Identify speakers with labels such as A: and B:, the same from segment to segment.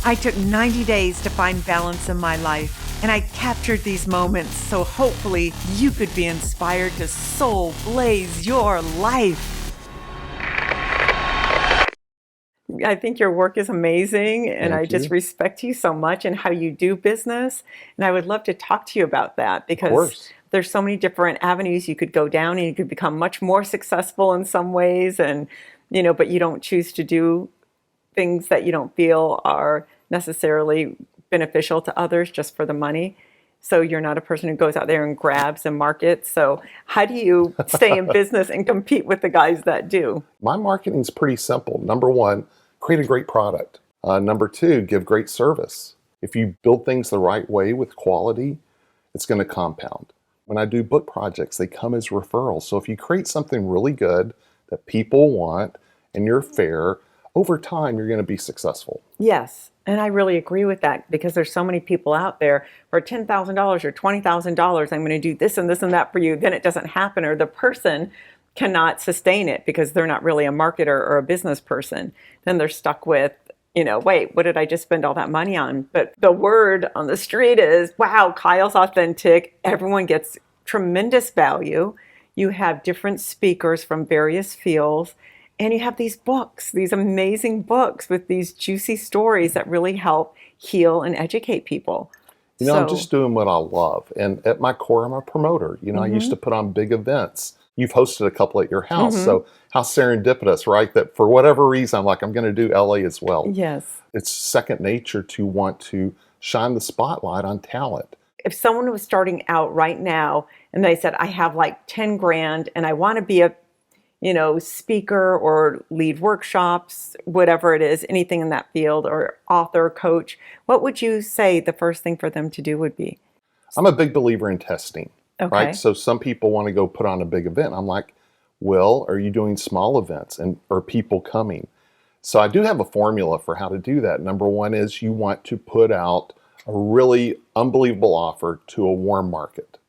A: I took 90 days to find balance in my life, and I captured these moments so hopefully you could be inspired to soul blaze your life. I think your work is amazing, and I just respect you so much and how you do business. And I would love to talk to you about that because there's so many different avenues you could go down, and you could become much more successful in some ways, and but you don't choose to do things that you don't feel are necessarily beneficial to others just for the money. So you're not a person who goes out there and grabs and markets. So how do you stay in business and compete with the guys that do?
B: My marketing is pretty simple. Number one, create a great product. Number two, give great service. If you build things the right way with quality, it's going to compound. When I do book projects, they come as referrals. So if you create something really good that people want and you're fair, over time, you're going to be successful.
A: Yes, and I really agree with that because there's so many people out there for $10,000 or $20,000, I'm going to do this and this and that for you. Then it doesn't happen, or the person cannot sustain it because they're not really a marketer or a business person. Then they're stuck with, wait, what did I just spend all that money on? But the word on the street is, wow, Kyle's authentic. Everyone gets tremendous value. You have different speakers from various fields. And you have these books, these amazing books with these juicy stories that really help heal and educate people.
B: I'm just doing what I love. And at my core, I'm a promoter. I used to put on big events. You've hosted a couple at your house. So how serendipitous, right? That for whatever reason, I'm like, I'm going to do LA as well.
A: Yes.
B: It's second nature to want to shine the spotlight on talent.
A: If someone was starting out right now and they said, I have like 10 grand and I want to be a speaker or lead workshops, whatever it is, anything in that field, or author, coach, what would you say the first thing for them to do would be?
B: I'm a big believer in testing, right? So some people want to go put on a big event. I'm like, well, are you doing small events and are people coming? So I do have a formula for how to do that. Number one is you want to put out a really unbelievable offer to a warm market.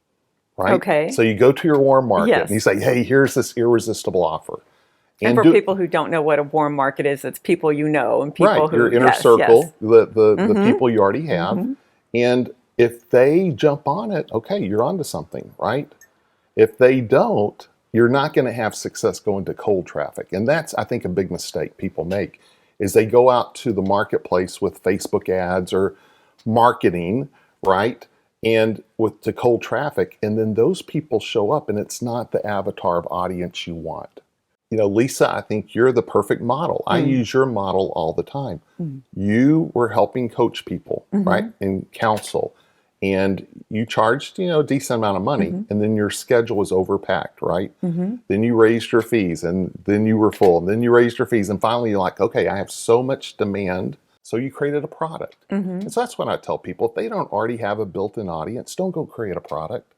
B: Right?
A: Okay.
B: So you go to your warm market and you say, hey, here's this irresistible offer.
A: And for people who don't know what a warm market is, it's people and people who...
B: your inner circle, the people you already have. And if they jump on it, okay, you're onto something, right? If they don't, you're not going to have success going to cold traffic. And that's, I think, a big mistake people make, is they go out to the marketplace with Facebook ads or marketing, right? And to cold traffic, and then those people show up and it's not the avatar of audience you want. Lisa, I think you're the perfect model. I use your model all the time. You were helping coach people, right? And counsel. And you charged, a decent amount of money, and then your schedule was overpacked, right? Then you raised your fees, and then you were full, and then you raised your fees, and finally you're like, okay, I have so much demand. So you created a product. And so that's what I tell people. If they don't already have a built-in audience, don't go create a product.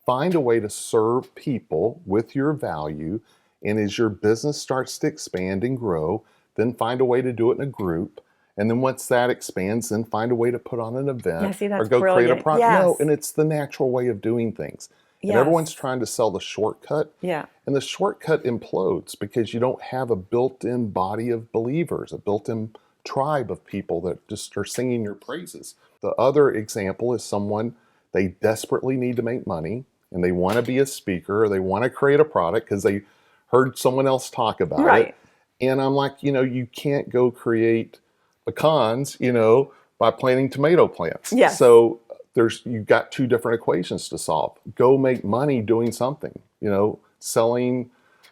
B: Find a way to serve people with your value. And as your business starts to expand and grow, then find a way to do it in a group. And then once that expands, then find a way to put on an event or go create a product. No, and it's the natural way of doing things. And everyone's trying to sell the shortcut. And the shortcut implodes because you don't have a built-in body of believers, a built-in tribe of people that just are singing your praises. The other example is someone, they desperately need to make money and they want to be a speaker or they want to create a product because they heard someone else talk about it. And I'm like, you can't go create pecans, by planting tomato plants. So you've got two different equations to solve. Go make money doing something, selling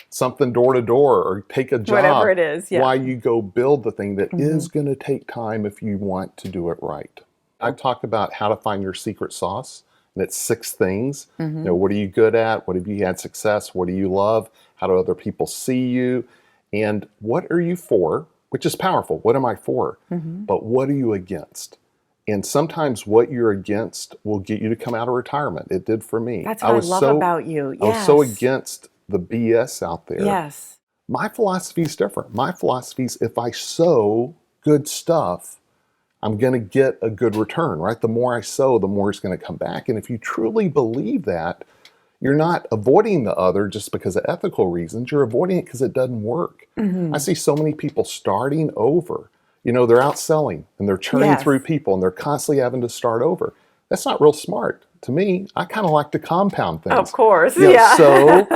B: something door to door or take a job.
A: Whatever it is,
B: while you go build the thing that is going to take time if you want to do it right. I talk about how to find your secret sauce, and it's 6 things. What are you good at? What have you had success? What do you love? How do other people see you? And what are you for? Which is powerful. What am I for? But what are you against? And sometimes what you're against will get you to come out of retirement. It did for me.
A: That's what I love about you.
B: I was so against the BS out there. My philosophy is different. My philosophy is if I sow good stuff, I'm going to get a good return, right? The more I sow, the more it's going to come back. And if you truly believe that, you're not avoiding the other just because of ethical reasons. You're avoiding it because it doesn't work. I see so many people starting over they're out selling and they're churning
A: Yes.
B: through people and they're constantly having to start over. That's not real smart. To me, I kind of like to compound things.
A: Of course,
B: You know,
A: yeah.
B: So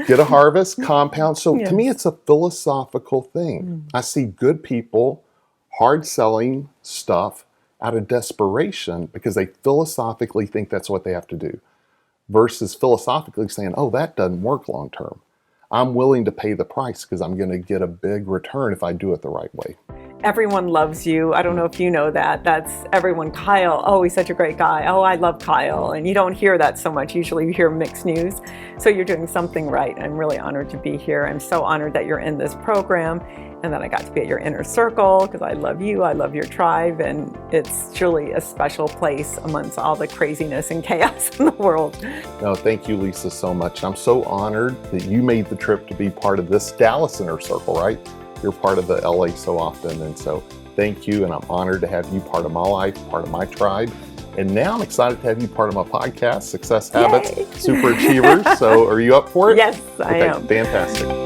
B: get a harvest, compound. So to me,
A: Yes.
B: it's a philosophical thing. I see good people hard selling stuff out of desperation because they philosophically think that's what they have to do, versus philosophically saying, oh, that doesn't work long term. I'm willing to pay the price because I'm going to get a big return if I do it the right way.
A: Everyone loves you. I don't know if you know that. That's everyone. Kyle, oh, he's such a great guy. Oh, I love Kyle. And you don't hear that so much. Usually you hear mixed news. So you're doing something right. I'm really honored to be here. I'm so honored that you're in this program and that I got to be at your inner circle because I love you. I love your tribe. And it's truly a special place amongst all the craziness and chaos in the world.
B: No, thank you, Lisa, so much. I'm so honored that you made the trip to be part of this Dallas inner circle, right? You're part of the LA so often. And so thank you. And I'm honored to have you part of my life, part of my tribe. And now I'm excited to have you part of my podcast, Success Habits,
A: Yay.
B: Super Achievers. So are you up for it?
A: Yes, I am.
B: Fantastic.